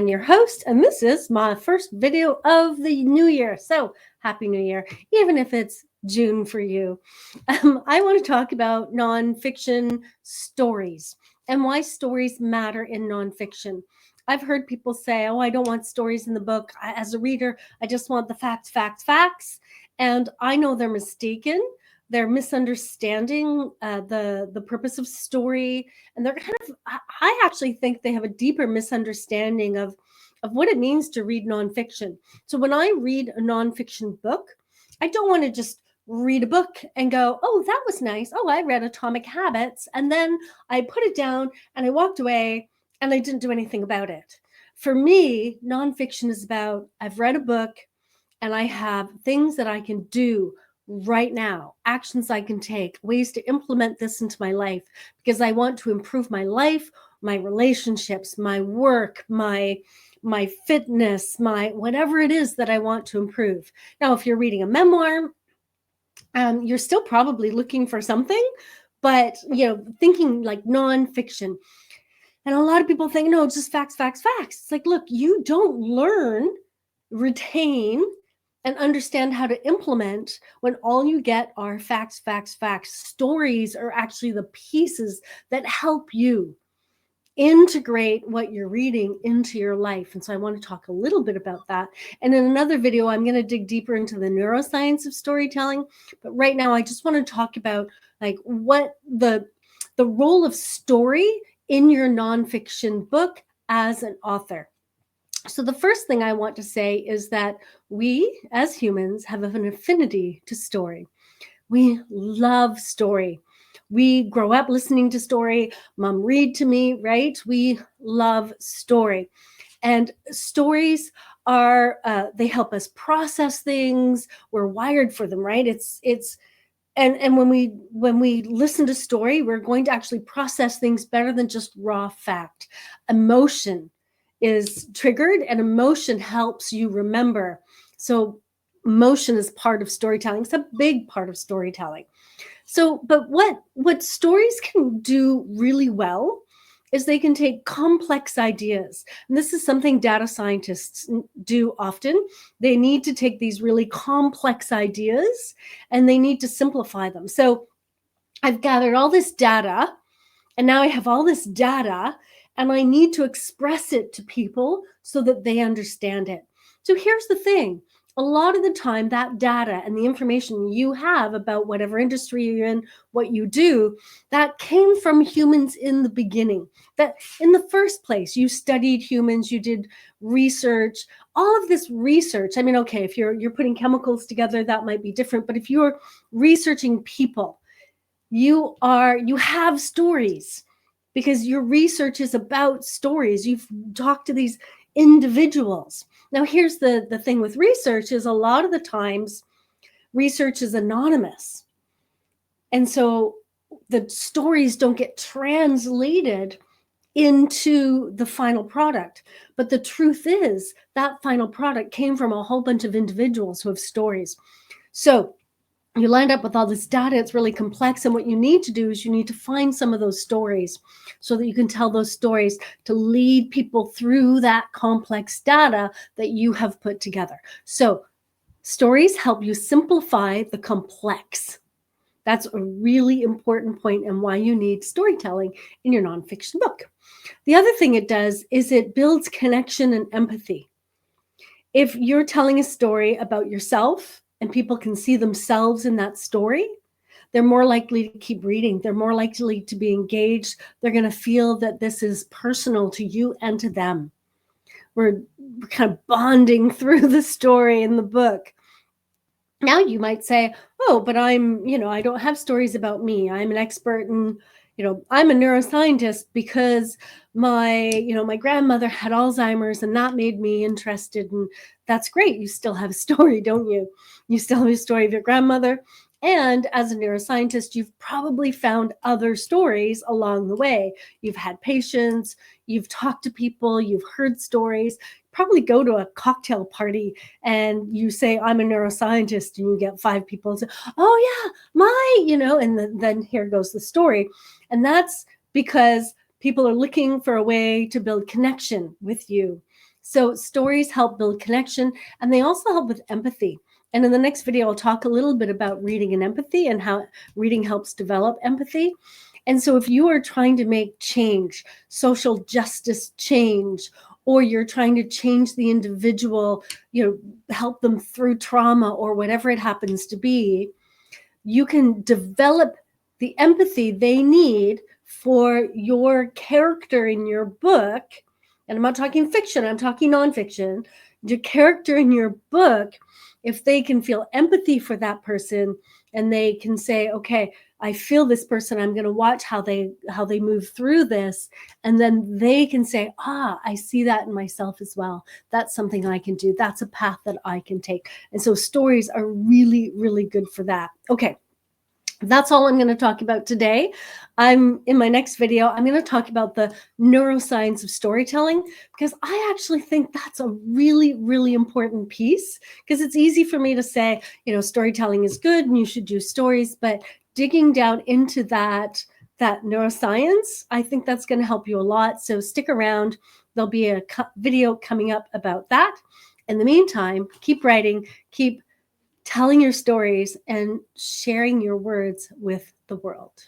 Jen, your host, and this is my first video of the new year. So, Happy New Year, even if it's June for you. I want to talk about nonfiction stories and why stories matter in nonfiction. I've heard people say, oh, I don't want stories in the book. As a reader, I just want the facts, facts, facts. And I know they're mistaken. They're misunderstanding the purpose of story, and they're kind of. I actually think they have a deeper misunderstanding of what it means to read nonfiction. So when I read a nonfiction book, I don't want to just read a book and go, oh, that was nice. Oh, I read Atomic Habits, and then I put it down and I walked away and I didn't do anything about it. For me, nonfiction is about I've read a book and I have things that I can do right now, actions I can take, ways to implement this into my life because I want to improve my life, my relationships, my work, my fitness, my whatever it is that I want to improve. Now, if you're reading a memoir, you're still probably looking for something, but thinking like nonfiction. And a lot of people think, no, it's just facts, facts, facts. It's like, look, you don't learn, retain, and understand how to implement when all you get are facts, facts, facts. Stories are actually the pieces that help you integrate what you're reading into your life. And so I want to talk a little bit about that. And in another video, I'm going to dig deeper into the neuroscience of storytelling. But right now, I just want to talk about like what the role of story in your nonfiction book as an author. So the first thing I want to say is that we as humans have an affinity to story. We love story. We grow up listening to story. Mom read to me, right? We love story. And stories are, they help us process things. We're wired for them, right? And when we listen to story, we're going to actually process things better than just raw fact. Emotion is triggered, and emotion helps you remember. So emotion is part of storytelling. It's a big part of storytelling. So, but what stories can do really well is they can take complex ideas. And this is something data scientists do often. They need to take these really complex ideas and they need to simplify them. So I've gathered all this data, and now I have all this data, and I need to express it to people so that they understand it. So here's the thing. A lot of the time, that data and the information you have about whatever industry you're in, what you do, that came from humans in the beginning. That in the first place, you studied humans, you did research, all of this research. I mean, okay, if you're putting chemicals together, that might be different. But if you're researching people, you have stories because your research is about stories. You've talked to these individuals. Now, here's the thing with research is a lot of the times research is anonymous. And so the stories don't get translated into the final product. But the truth is that final product came from a whole bunch of individuals who have stories. So you land up with all this data. It's really complex. And what you need to do is you need to find some of those stories so that you can tell those stories to lead people through that complex data that you have put together. So stories help you simplify the complex. That's a really important point and why you need storytelling in your nonfiction book. The other thing it does is it builds connection and empathy. If you're telling a story about yourself and people can see themselves in that story, they're more likely to keep reading. They're more likely to be engaged. They're going to feel that this is personal to you and to them. We're kind of bonding through the story in the book. Now you might say, oh, but I don't have stories about me. I'm an expert in, I'm a neuroscientist because my grandmother had Alzheimer's and that made me interested. And that's great. You still have a story, don't you? You still have a story of your grandmother. And as a neuroscientist, you've probably found other stories along the way. You've had patients, you've talked to people, you've heard stories. Probably go to a cocktail party and you say, I'm a neuroscientist, and you get 5 people say, oh yeah, and then here goes the story. And that's because People are looking for a way to build connection with you. So stories help build connection, and they also help with empathy. And in the next video, I'll talk a little bit about reading and empathy and how reading helps develop empathy. And so if you are trying to make change, social justice change, or you're trying to change the individual, help them through trauma or whatever it happens to be, you can develop the empathy they need for your character in your book. And I'm not talking fiction, I'm talking nonfiction. Your character in your book, if they can feel empathy for that person and they can say, okay, I feel this person, I'm going to watch how they move through this, and then they can say, I see that in myself as well. That's something I can do. That's a path that I can take. And so stories are really, really good for that. Okay, that's all I'm going to talk about today. In my next video, I'm going to talk about the neuroscience of storytelling, because I actually think that's a really, really important piece, because it's easy for me to say, storytelling is good and you should do stories, but digging down into that neuroscience, I think that's going to help you a lot. So stick around. There'll be a video coming up about that. In the meantime, keep writing, keep telling your stories, and sharing your words with the world.